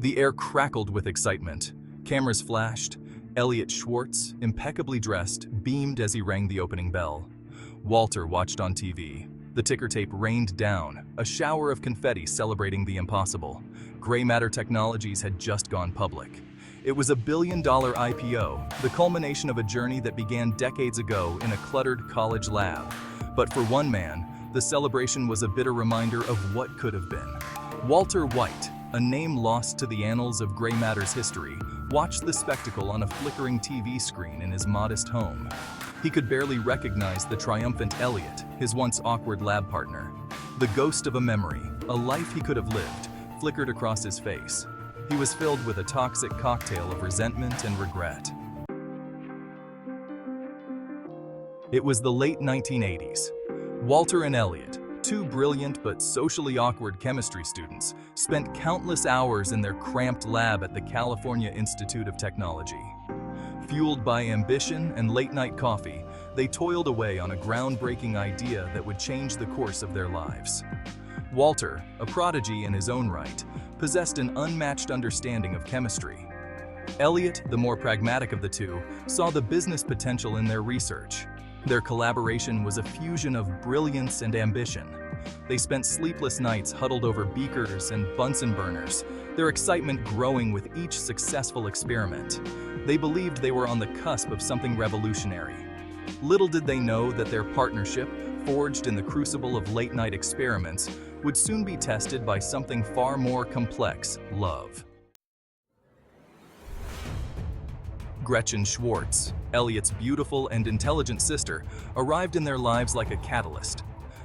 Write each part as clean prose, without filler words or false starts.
The air crackled with excitement. Cameras flashed. Elliot Schwartz, impeccably dressed, beamed as he rang the opening bell. Walter watched on TV. The ticker tape rained down, a shower of confetti celebrating the impossible. Gray Matter Technologies had just gone public. It was a billion-dollar IPO, the culmination of a journey that began decades ago in a cluttered college lab. But for one man, the celebration was a bitter reminder of what could have been. Walter White, a name lost to the annals of Gray Matter's history, watched the spectacle on a flickering TV screen in his modest home. He could barely recognize the triumphant Elliot, his once awkward lab partner. The ghost of a memory, a life he could have lived, flickered across his face. He was filled with a toxic cocktail of resentment and regret. It was the late 1980s. Walter and Elliot, two brilliant but socially awkward chemistry students, spent countless hours in their cramped lab at the California Institute of Technology. Fueled by ambition and late-night coffee, they toiled away on a groundbreaking idea that would change the course of their lives. Walter, a prodigy in his own right, possessed an unmatched understanding of chemistry. Elliot, the more pragmatic of the two, saw the business potential in their research. Their collaboration was a fusion of brilliance and ambition. They spent sleepless nights huddled over beakers and Bunsen burners, their excitement growing with each successful experiment. They believed they were on the cusp of something revolutionary. Little did they know that their partnership, forged in the crucible of late-night experiments, would soon be tested by something far more complex: love. Gretchen Schwartz, Elliot's beautiful and intelligent sister, arrived in their lives like a catalyst.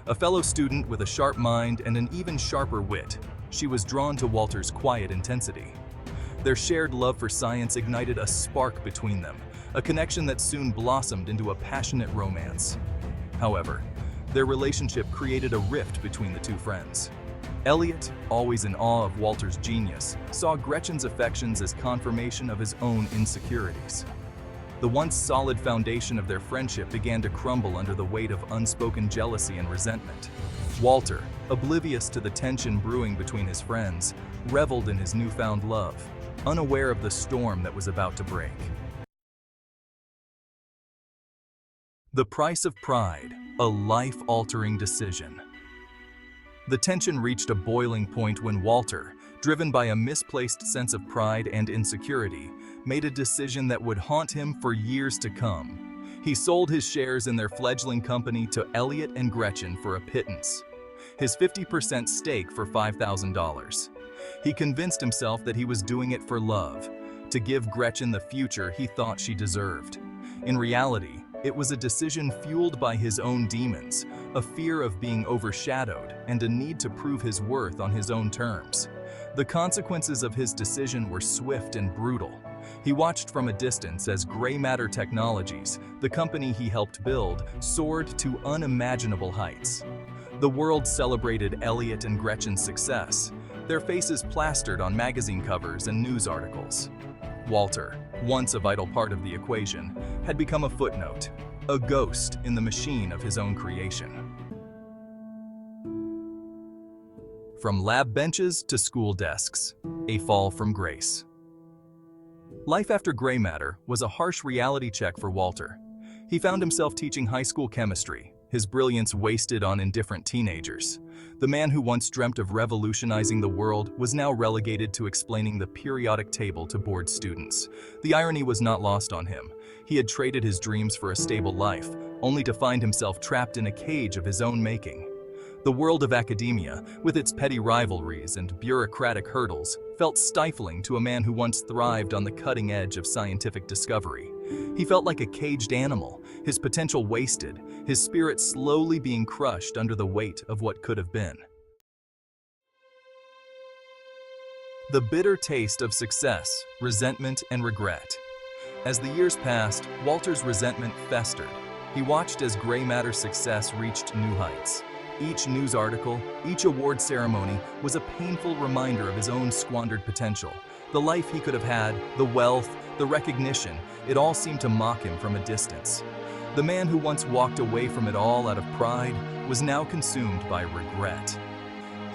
A fellow student with a sharp mind and an even sharper wit, she was drawn to Walter's quiet intensity. Their shared love for science ignited a spark between them, a connection that soon blossomed into a passionate romance. However, their relationship created a rift between the two friends. Elliot, always in awe of Walter's genius, saw Gretchen's affections as confirmation of his own insecurities. The once solid foundation of their friendship began to crumble under the weight of unspoken jealousy and resentment. Walter, oblivious to the tension brewing between his friends, reveled in his newfound love, unaware of the storm that was about to break. The price of pride, a life-altering decision. The tension reached a boiling point when Walter, driven by a misplaced sense of pride and insecurity, made a decision that would haunt him for years to come. He sold his shares in their fledgling company to Elliot and Gretchen for a pittance, his 50% stake for $5,000. He convinced himself that he was doing it for love, to give Gretchen the future he thought she deserved. In reality, it was a decision fueled by his own demons, a fear of being overshadowed and a need to prove his worth on his own terms. The consequences of his decision were swift and brutal. He watched from a distance as Gray Matter Technologies, the company he helped build, soared to unimaginable heights. The world celebrated Elliot and Gretchen's success, their faces plastered on magazine covers and news articles. Walter, once a vital part of the equation, had become a footnote, a ghost in the machine of his own creation. From lab benches to school desks, a fall from grace. Life after Gray Matter was a harsh reality check for Walter. He found himself teaching high school chemistry, his brilliance wasted on indifferent teenagers. The man who once dreamt of revolutionizing the world was now relegated to explaining the periodic table to bored students. The irony was not lost on him. He had traded his dreams for a stable life, only to find himself trapped in a cage of his own making. The world of academia, with its petty rivalries and bureaucratic hurdles, felt stifling to a man who once thrived on the cutting edge of scientific discovery. He felt like a caged animal, his potential wasted, his spirit slowly being crushed under the weight of what could have been. The bitter taste of success, resentment, and regret. As the years passed, Walter's resentment festered. He watched as Gray Matter's success reached new heights. Each news article, each award ceremony was a painful reminder of his own squandered potential. The life he could have had, the wealth, the recognition, it all seemed to mock him from a distance. The man who once walked away from it all out of pride was now consumed by regret.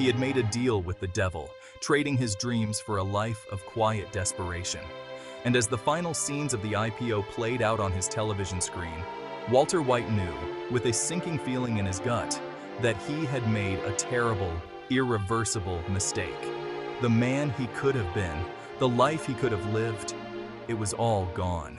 He had made a deal with the devil, trading his dreams for a life of quiet desperation. And as the final scenes of the IPO played out on his television screen, Walter White knew, with a sinking feeling in his gut, that he had made a terrible, irreversible mistake. The man he could have been, the life he could have lived, it was all gone.